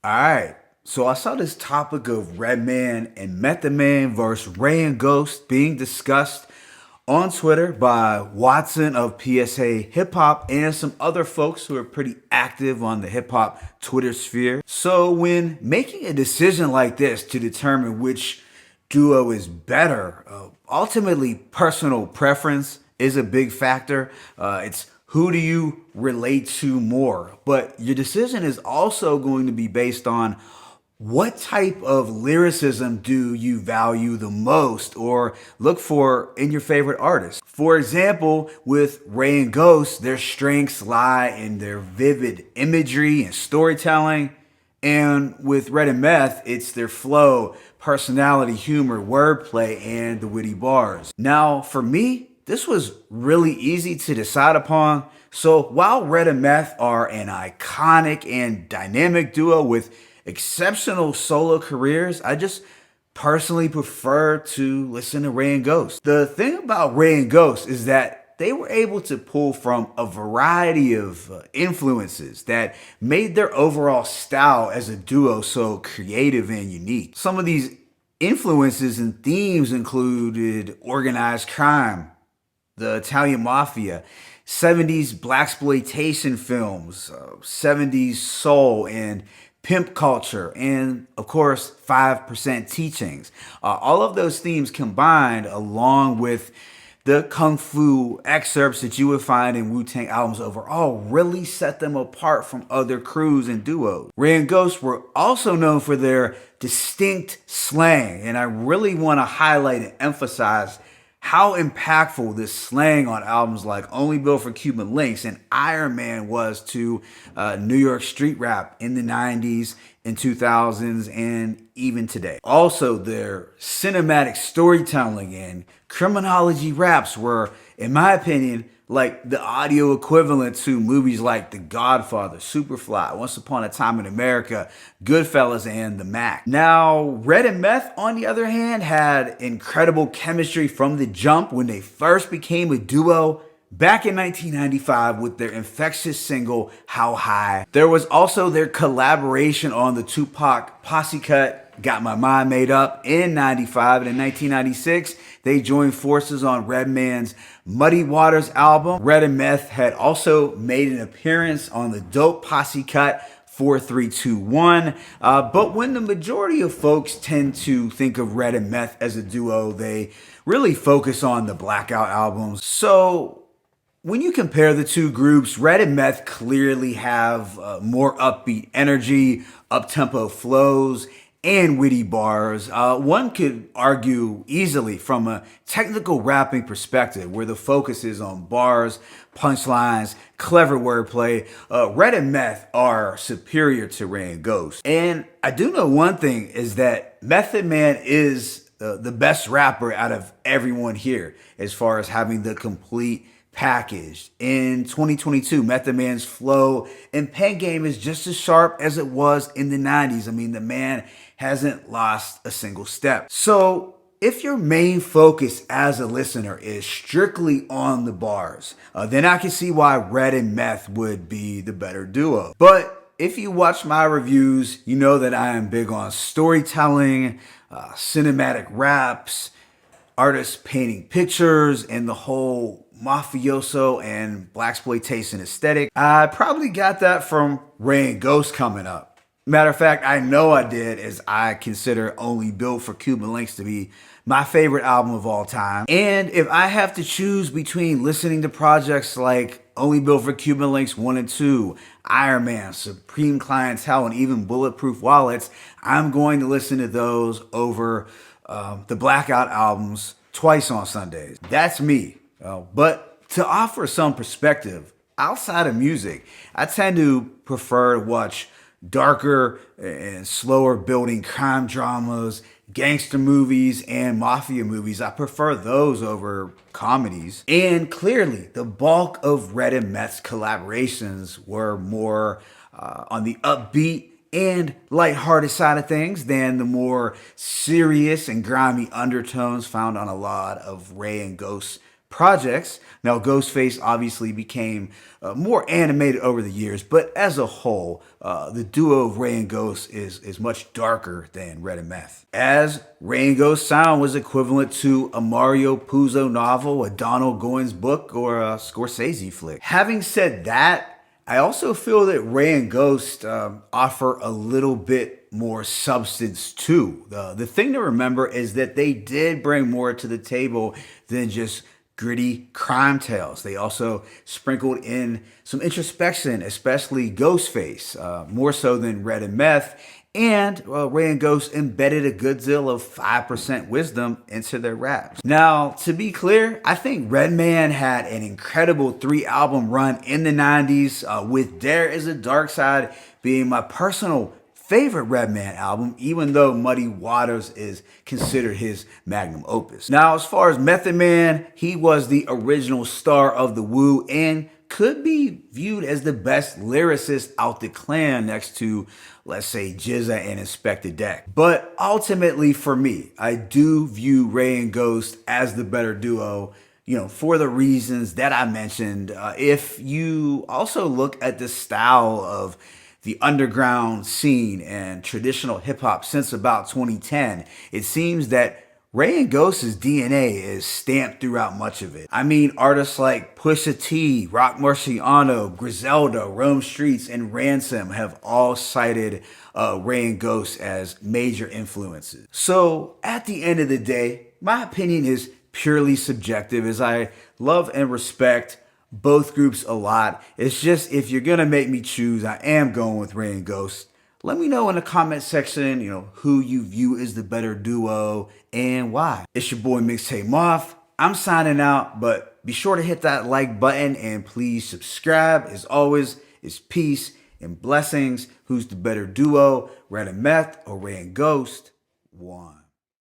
Alright, so I saw this topic of Redman and Method Man versus Rae and Ghost being discussed on Twitter by Watson of PSA Hip Hop and some other folks who are pretty active on the hip hop Twitter sphere. So, when making a decision like this to determine which duo is better, ultimately personal preference is a big factor. It's who do you relate to more? But your decision is also going to be based on what type of lyricism do you value the most or look for in your favorite artist? For example, with Rae and Ghost, their strengths lie in their vivid imagery and storytelling. And with Red and Meth, it's their flow, personality, humor, wordplay, and the witty bars. Now, for me, this was really easy to decide upon. So while Red and Meth are an iconic and dynamic duo with exceptional solo careers, I just personally prefer to listen to Rae and Ghost. The thing about Rae and Ghost is that they were able to pull from a variety of influences that made their overall style as a duo so creative and unique. Some of these influences and themes included organized crime, the Italian mafia, 70s blaxploitation films, 70s soul and pimp culture, and of course 5% teachings. All of those themes combined, along with the kung fu excerpts that you would find in Wu-Tang albums overall, really set them apart from other crews and duos. Rae and Ghost were also known for their distinct slang, and I really want to highlight and emphasize how impactful this slang on albums like Only Built for Cuban Links and Iron Man was to New York street rap in the 90s and 2000s and even today. Also, their cinematic storytelling and criminology raps were, in my opinion, like the audio equivalent to movies like The Godfather, Superfly, Once Upon a Time in America, Goodfellas, and The Mac. Now, Red and Meth, on the other hand, had incredible chemistry from the jump when they first became a duo back in 1995 with their infectious single, How High. There was also their collaboration on the Tupac posse cut, Got My Mind Made Up, in 95, and in 1996, they joined forces on Redman's Muddy Waters album. Red and Meth had also made an appearance on the dope posse cut 4321. But when the majority of folks tend to think of Red and Meth as a duo, they really focus on the Blackout albums. So when you compare the two groups, Red and Meth clearly have more upbeat energy, up-tempo flows, and witty bars. One could argue easily from a technical rapping perspective where the focus is on bars, punchlines, clever wordplay. Red and Meth are superior to Rae and Ghost. And I do know one thing is that Method Man is the best rapper out of everyone here as far as having the complete package. In 2022, Method Man's flow and pen game is just as sharp as it was in the 90s. I mean, the man hasn't lost a single step. So if your main focus as a listener is strictly on the bars, then I can see why Red and Meth would be the better duo. But if you watch my reviews, you know that I am big on storytelling, cinematic raps, artists painting pictures, and the whole mafioso and blaxploitation aesthetic. I probably got that from Rae and Ghost coming up. Matter of fact, I know I did, as I consider Only Built for Cuban Links to be my favorite album of all time. And if I have to choose between listening to projects like Only Built for Cuban Links 1 and 2, Iron Man, Supreme Clientele, and even Bulletproof Wallets, I'm going to listen to those over the Blackout albums twice on Sundays. That's me. But to offer some perspective, outside of music, I tend to prefer to watch darker and slower building crime dramas, gangster movies, and mafia movies. I prefer those over comedies. And clearly, the bulk of Red and Meth's collaborations were more on the upbeat and lighthearted side of things than the more serious and grimy undertones found on a lot of Rae and Ghost's projects. Now, Ghostface obviously became more animated over the years, but as a whole, the duo of Rae and Ghost is much darker than Red and Meth. As Rae and Ghost sound was equivalent to a Mario Puzo novel, a Donald Goines book, or a Scorsese flick. Having said that, I also feel that Rae and Ghost offer a little bit more substance too. The thing to remember is that they did bring more to the table than just gritty crime tales. They also sprinkled in some introspection, especially Ghostface, more so than Red and Meth. And Rae and Ghost embedded a good deal of 5% wisdom into their raps. Now, to be clear, I think Redman had an incredible 3-album run in the 90s, with There Is a Dark Side being my personal favorite Redman album, even though Muddy Waters is considered his magnum opus. Now, as far as Method Man, he was the original star of the Wu and could be viewed as the best lyricist out the clan next to, let's say, Jizza and Inspector Deck. But ultimately for me, I do view Rae and Ghost as the better duo, for the reasons that I mentioned. If you also look at the style of the underground scene and traditional hip hop since about 2010, it seems that Rae and Ghost's DNA is stamped throughout much of it. I mean, artists like Pusha T, Rock Marciano, Griselda, Rome Streets, and Ransom have all cited Rae and Ghost as major influences. So at the end of the day, my opinion is purely subjective, as I love and respect both groups a lot. It's just, if you're gonna make me choose, I am going with Rae and Ghost. Let me know in the comment section, who you view as the better duo and why. It's your boy Mixtape Moth. I'm signing out, but be sure to hit that like button and please subscribe. As always, it's peace and blessings. Who's the better duo, Red and Meth or Rae and Ghost? One.